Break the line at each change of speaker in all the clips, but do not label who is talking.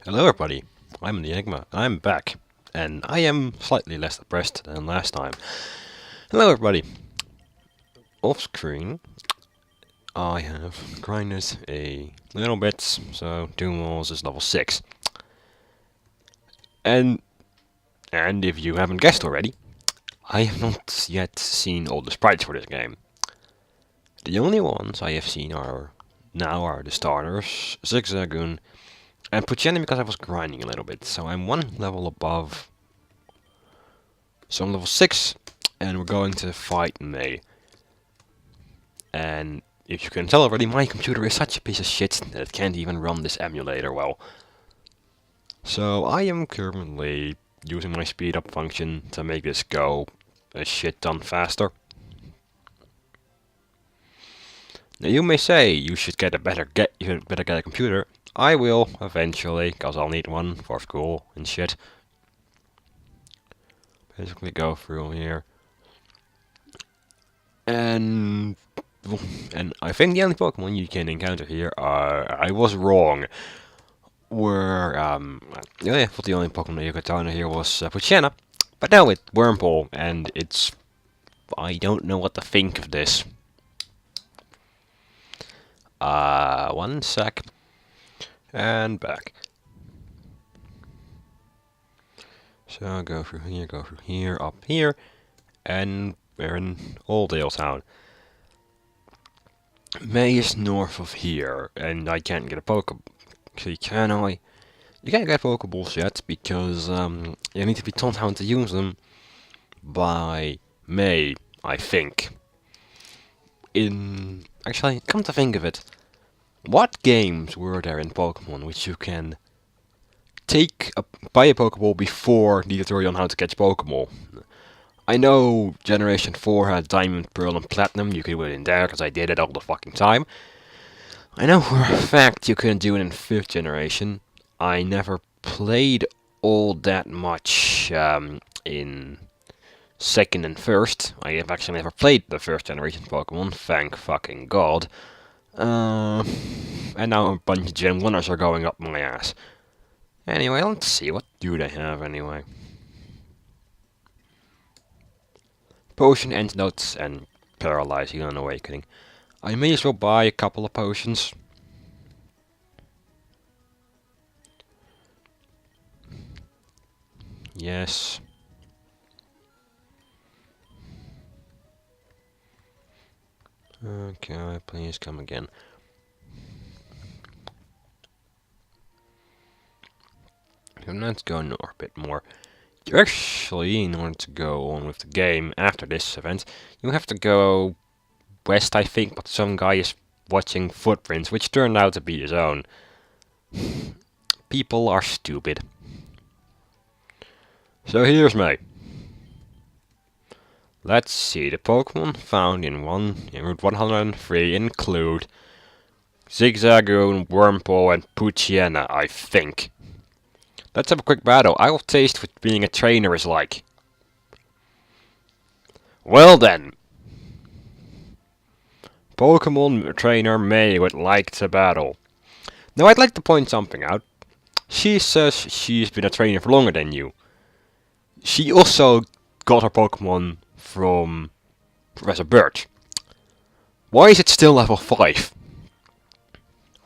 Hello everybody, I'm the Enigma, I'm back, and I am slightly less depressed than last time. Hello everybody, off screen I have grinded a little bit, so Doom Walls is level 6. And if you haven't guessed already, I have not yet seen all the sprites for this game. The only ones I have seen are the starters, Zigzagoon, and Pucheni because I was grinding a little bit, so I'm one level above. So I'm level 6, and we're going to fight May. And if you can tell already, my computer is such a piece of shit that it can't even run this emulator well. So I am currently using my speed up function to make this go a shit ton faster. Now you may say you should better get a computer. I will eventually, cause I'll need one for school and shit. Basically go through here. And I think the only Pokemon you can encounter here are, I was wrong, I thought the only Pokemon you could encounter here was Puchena, but now it's Wurmple, and I don't know what to think of this. One sec, and back. So go through here, up here, and we're in Oldale Town. May is north of here, and I can't get a Pokeball. Actually, can I? You can't get Pokeballs yet, because you need to be told how to use them by May, I think. Actually, come to think of it, what games were there in Pokemon which you can buy a Pokeball before the tutorial on how to catch Pokemon? I know Generation 4 had Diamond, Pearl, and Platinum. You could do it in there, because I did it all the fucking time. I know for a fact you couldn't do it in 5th generation. I never played all that much in 2nd and 1st. I have actually never played the 1st generation Pokemon, thank fucking god. And now a bunch of Gen 1ers are going up my ass. Anyway, let's see, what do they have anyway? Potion, Antidotes, and Paralyzing and Awakening. I may as well buy a couple of potions. Yes. Okay, please come again. And let's go north a bit more. You actually, in order to go on with the game after this event, you have to go west, I think, but some guy is watching footprints, which turned out to be his own. People are stupid. So here's May. Let's see, the Pokemon found in Route 103 include Zigzagoon, Wurmple, and Puchena, I think. Let's have a quick battle. I will taste what being a trainer is like. Well then. Pokemon trainer May would like to battle. Now I'd like to point something out. She says she's been a trainer for longer than you. She also got her Pokemon from Professor Birch. Why is it still level 5?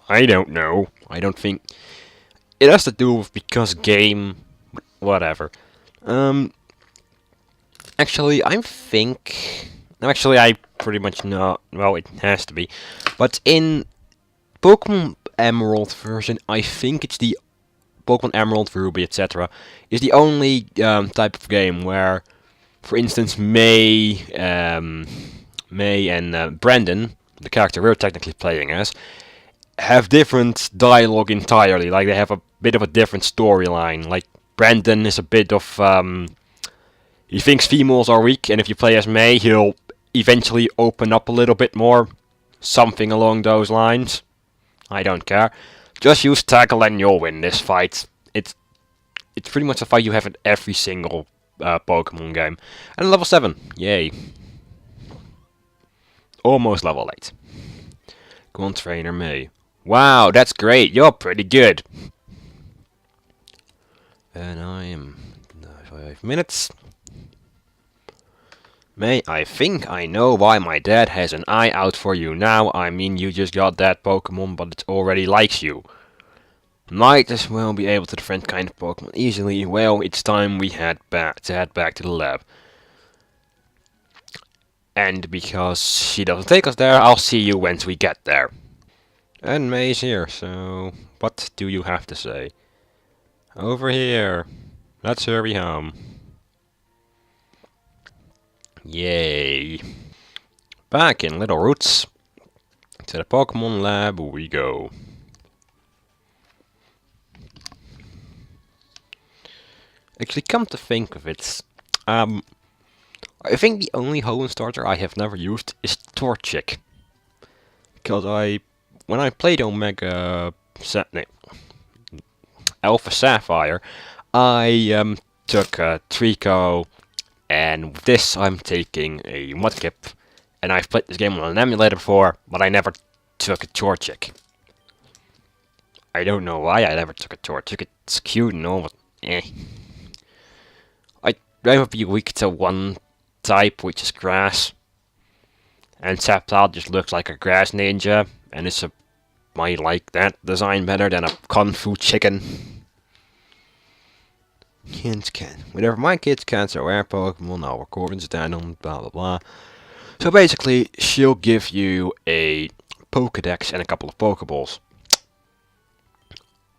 I don't know. I don't think... It has to do with because game... whatever. Actually, I think... Actually, I pretty much know... Well, it has to be. But in Pokemon Emerald version, I think it's the Pokemon Emerald, Ruby, etc. is the only type of game where, for instance, May and Brandon, the character we're technically playing as, have different dialogue entirely. Like, they have a bit of a different storyline. Like, Brandon is a bit of... he thinks females are weak, and if you play as May, he'll eventually open up a little bit more. Something along those lines. I don't care. Just use Tackle and you'll win this fight. It's pretty much a fight you have in every single Pokemon game. And level 7. Yay. Almost level 8. Go on, Trainer May. Wow, that's great. You're pretty good. And I am 5 minutes. May I think I know why my dad has an eye out for you now. I mean, you just got that Pokemon, but it already likes you. Might as well be able to defend kind of Pokemon easily. Well, it's time we head back to the lab. And because she doesn't take us there, I'll see you once we get there. And May's here, so what do you have to say? Over here. Let's hurry home. Yay. Back in Little Roots. To the Pokemon lab we go. Actually, come to think of it, I think the only home starter I have never used is Torchic. Because when I played Alpha Sapphire, I took a Trico, and with this I'm taking a Mudkip, and I've played this game on an emulator before, but I never took a Torchic. I don't know why I never took a Torchic. It's cute and all, but eh. I would be weak to one type, which is grass. And Sceptile just looks like a grass ninja, and I like that design better than a Kung Fu chicken. Kids can. Whenever my kids can't, so our Pokemon, our Corbin's down on blah blah blah. So basically, she'll give you a Pokedex and a couple of Pokeballs.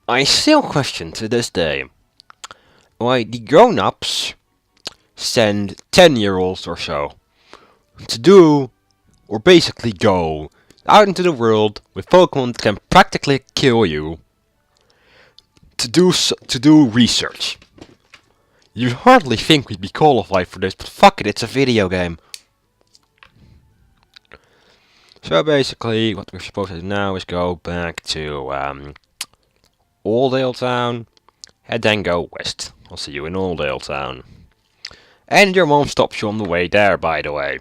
I still question to this day why the grown-ups send 10-year-olds or so to do, or basically go out into the world with Pokemon that can practically kill you to do research. You'd hardly think we'd be qualified for this, but fuck it, it's a video game. So basically, what we're supposed to do now is go back to Oldale Town, and then go west. I'll see you in Oldale Town. And your mom stops you on the way there, by the way.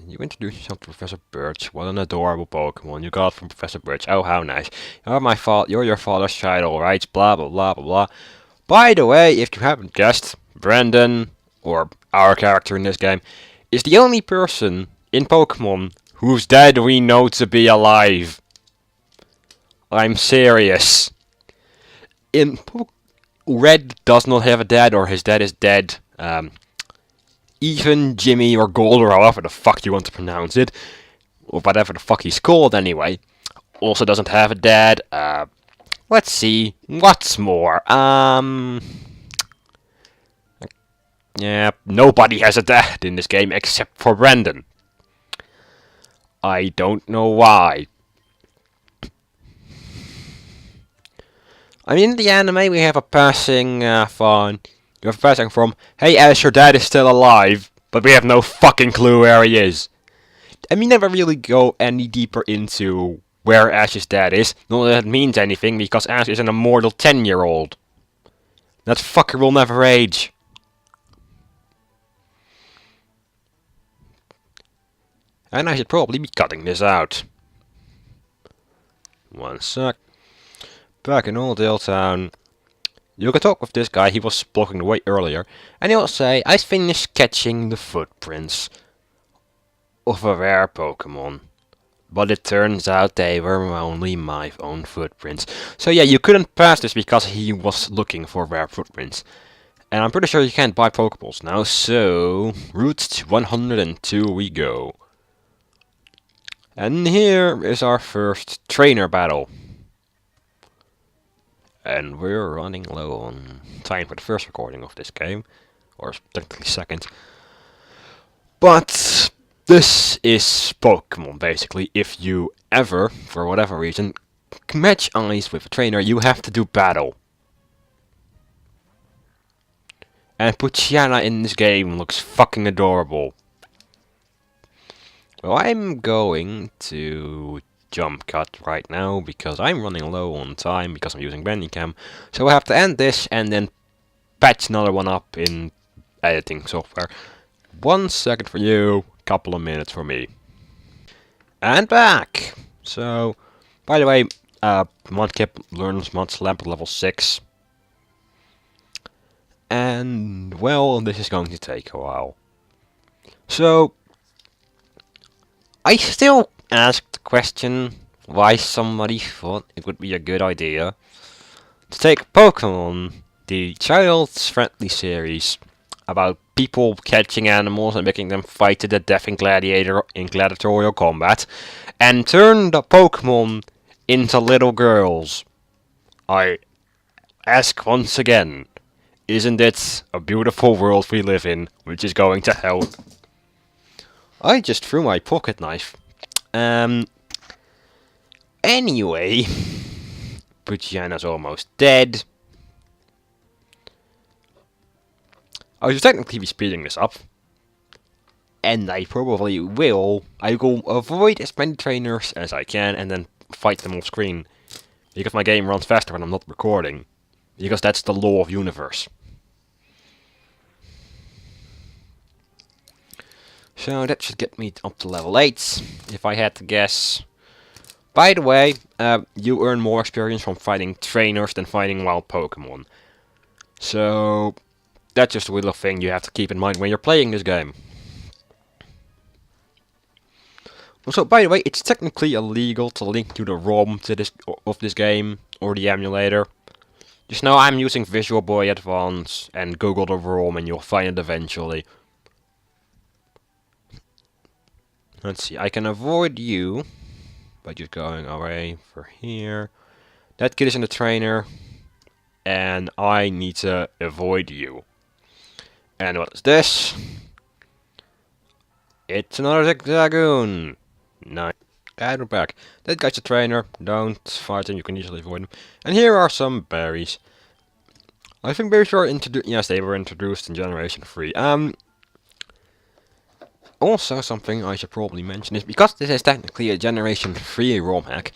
You introduce yourself to Professor Birch. What an adorable Pokemon you got from Professor Birch. Oh, how nice. You're your father's child, alright? Blah, blah, blah, blah, blah. By the way, if you haven't guessed, Brandon, or our character in this game, is the only person in Pokemon whose dad we know to be alive. I'm serious. Red does not have a dad, or his dad is dead. Ethan, Jimmy, or Gold, or however the fuck you want to pronounce it, or whatever the fuck he's called anyway, also doesn't have a dad. Let's see, what's more, yeah, nobody has a dad in this game except for Brandon. I don't know why. I mean, in the anime we have a passing from, hey Ash, your dad is still alive, but we have no fucking clue where he is. And we never really go any deeper into where Ash's dad is, not that it means anything, because Ash is an immortal 10-year-old. That fucker will never age. And I should probably be cutting this out. One sec. Back in Oldale Town. You can talk with this guy, he was blocking the way earlier, and he'll say, I finished catching the footprints of a rare Pokemon. But it turns out they were only my own footprints. So yeah, you couldn't pass this because he was looking for rare footprints. And I'm pretty sure you can't buy Pokeballs now, so Route 102 we go. And here is our first trainer battle. And we're running low on time for the first recording of this game, or technically second. But this is Pokemon, basically. If you ever, for whatever reason, match eyes with a trainer, you have to do battle. And Poochyena in this game looks fucking adorable. Well, I'm going to jump cut right now because I'm running low on time because I'm using Bandicam. So I have to end this and then patch another one up in editing software. 1 second for you, couple of minutes for me. And back! So, by the way, Mudkip learns Mud Slap at level 6. And, well, this is going to take a while. So, I still ask the question why somebody thought it would be a good idea to take Pokemon, the child's friendly series about people catching animals and making them fight to the death in gladiatorial combat, and turn the Pokemon into little girls. I ask once again, isn't it a beautiful world we live in, which is going to hell? I just threw my pocket knife. Anyway, Puchiana's almost dead. I should technically be speeding this up. And I probably will. I will avoid as many trainers as I can and then fight them off screen. Because my game runs faster when I'm not recording. Because that's the law of universe. So that should get me up to level 8, if I had to guess. By the way, you earn more experience from fighting trainers than fighting wild Pokemon. So that's just a little thing you have to keep in mind when you're playing this game. Also, by the way, it's technically illegal to link to the ROM of this game, or the emulator. Just know I'm using Visual Boy Advance, and Google the ROM and you'll find it eventually. Let's see, I can avoid you by just going away for here. That kid is in the trainer, and I need to avoid you. And what is this? It's another Zigzagoon! Nice. And we're back. That guy's a trainer. Don't fight him, you can easily avoid him. And here are some berries. I think berries were introduced. Yes, they were introduced in Generation 3. Also, something I should probably mention is because this is technically a Generation 3 ROM hack,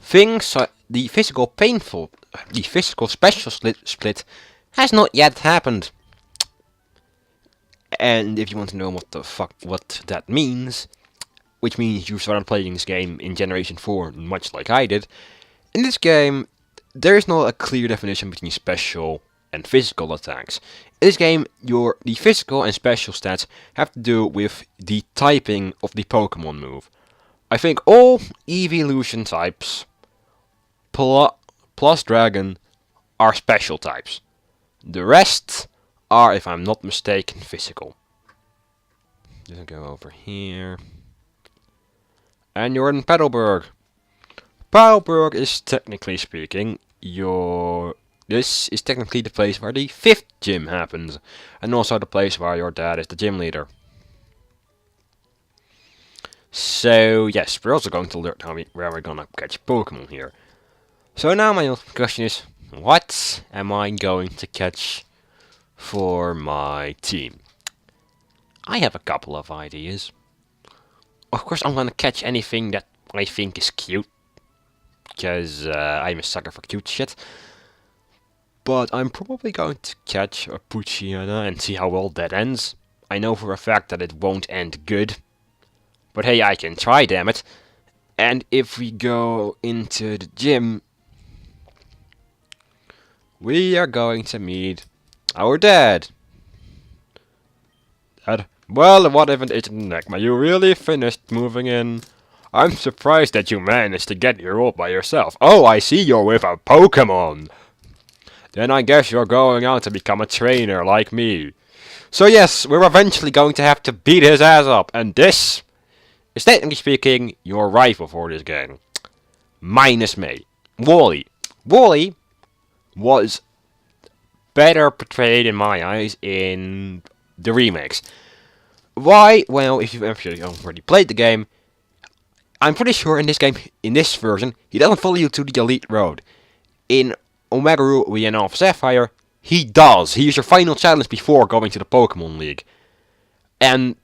things the physical special split has not yet happened. And if you want to know what that means, which means you started playing this game in Generation 4, much like I did, in this game, there is not a clear definition between special and physical attacks. In this game, the physical and special stats have to do with the typing of the Pokemon move. I think all evolution types, plus Dragon, are special types. The rest are, if I'm not mistaken, physical. Just go over here. And you're in Petalburg. Petalburg is, technically speaking, this is technically the place where the 5th gym happens. And also the place where your dad is the gym leader. So, yes, we're also going to learn where we're gonna catch Pokemon here. So now my question is, what am I going to catch for my team? I have a couple of ideas. Of course, I'm gonna catch anything that I think is cute, because I'm a sucker for cute shit. But I'm probably going to catch a Poochyena and see how well that ends. I know for a fact that it won't end good. But hey, I can try, damn it. And if we go into the gym, we are going to meet our dad. Dad? Well, what if it isn't Necma? You really finished moving in? I'm surprised that you managed to get here all by yourself. Oh, I see you're with a Pokemon. Then I guess you're going out to become a trainer like me. So yes, we're eventually going to have to beat his ass up. And this is, technically speaking, your rival for this game. Minus me. Wally. Wally was better portrayed in my eyes in the remakes. Why? Well, if you've actually already played the game, I'm pretty sure in this version, he doesn't follow you to the Elite Road. In Omega Ruby and Alpha Sapphire, he does. He is your final challenge before going to the Pokemon League. And,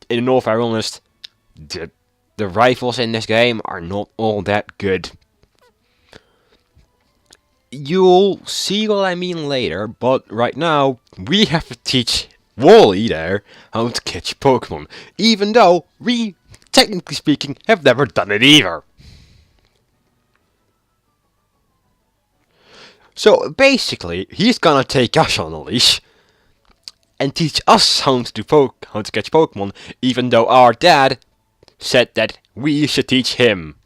in all fairness, the rivals in this game are not all that good. You'll see what I mean later, but right now, we have to teach Wally there how to catch Pokemon, even though we, technically speaking, have never done it either. So basically, he's gonna take us on a leash and teach us how to catch Pokemon, even though our dad said that we should teach him.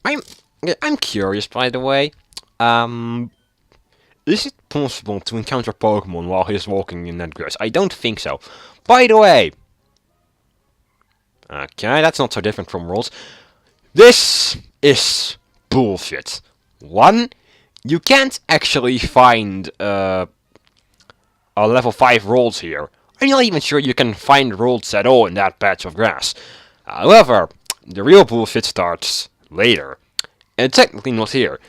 I'm curious, by the way. Is it possible to encounter Pokemon while he's walking in that grass? I don't think so. By the way, okay, that's not so different from rules. This is bullshit. One, you can't actually find a level 5 rolls here. I'm not even sure you can find rolls at all in that patch of grass. However, the real bullshit starts later. And technically not here.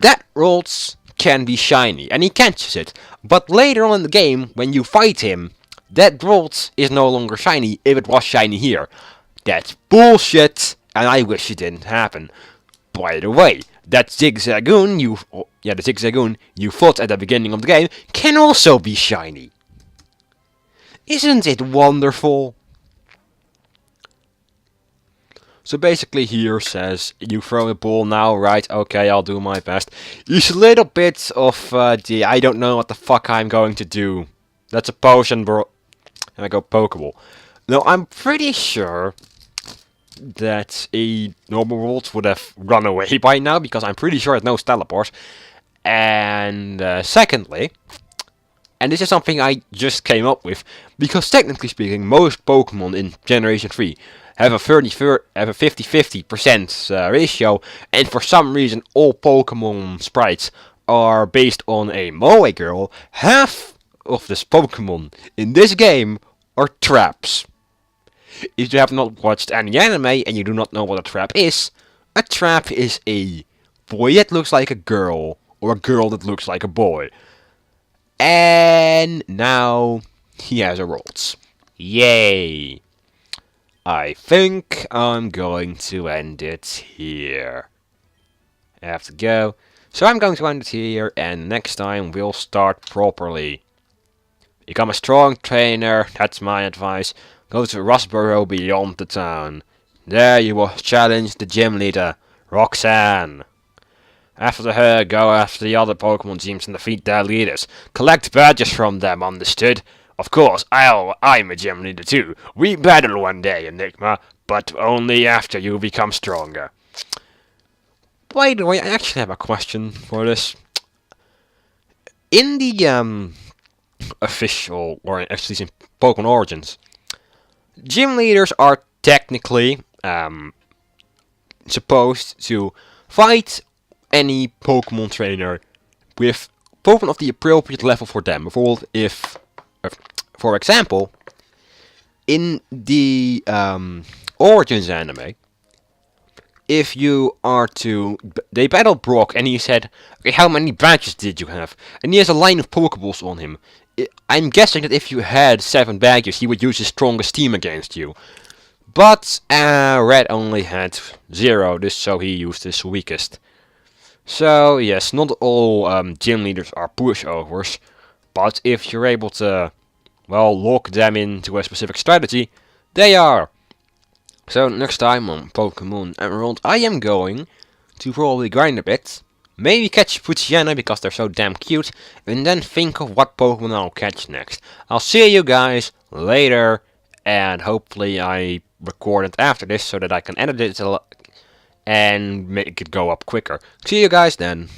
That rolls can be shiny, and he catches it. But later on in the game, when you fight him, that rolls is no longer shiny if it was shiny here. That's bullshit, and I wish it didn't happen. By the way, that Zigzagoon you fought at the beginning of the game can also be shiny. Isn't it wonderful? So basically here says, you throw a ball now, right? Okay, I'll do my best. It's a little bit of the, I don't know what the fuck I'm going to do. That's a potion, bro. And I go Pokeball. Now, I'm pretty sure that a normal world would have run away by now, because I'm pretty sure it knows teleport. And secondly, and this is something I just came up with, because technically speaking, most Pokemon in Generation 3 have a 50-50% ratio, and for some reason all Pokemon sprites are based on a Moe girl. Half of this Pokemon in this game are traps. If you have not watched any anime and you do not know what a trap is a boy that looks like a girl, or a girl that looks like a boy. And now he has a rolls. Yay! I think I'm going to end it here. I have to go. So I'm going to end it here, and next time we'll start properly. Become a strong trainer, that's my advice. Go to Rustboro beyond the town. There you will challenge the gym leader, Roxanne. After her, go after the other Pokemon teams and defeat their leaders. Collect badges from them, understood? Of course, I'm a gym leader too. We battle one day, Enigma, but only after you become stronger. By the way, I actually have a question for this. In the official, or actually in Pokemon Origins, gym leaders are technically supposed to fight any Pokemon trainer with Pokemon of the appropriate level for them. For example, in the Origins anime, if you are to... They battle Brock and he said, okay, how many badges did you have? And he has a line of Pokeballs on him. I'm guessing that if you had 7 badges, he would use his strongest team against you. But Red only had 0, so he used his weakest. So yes, not all gym leaders are pushovers, but if you're able to, well, lock them into a specific strategy, they are. So next time on Pokemon Emerald, I am going to probably grind a bit, maybe catch Poochyena because they're so damn cute, and then think of what Pokemon I'll catch next. I'll see you guys later, and hopefully I record it after this so that I can edit it and make it go up quicker. See you guys then.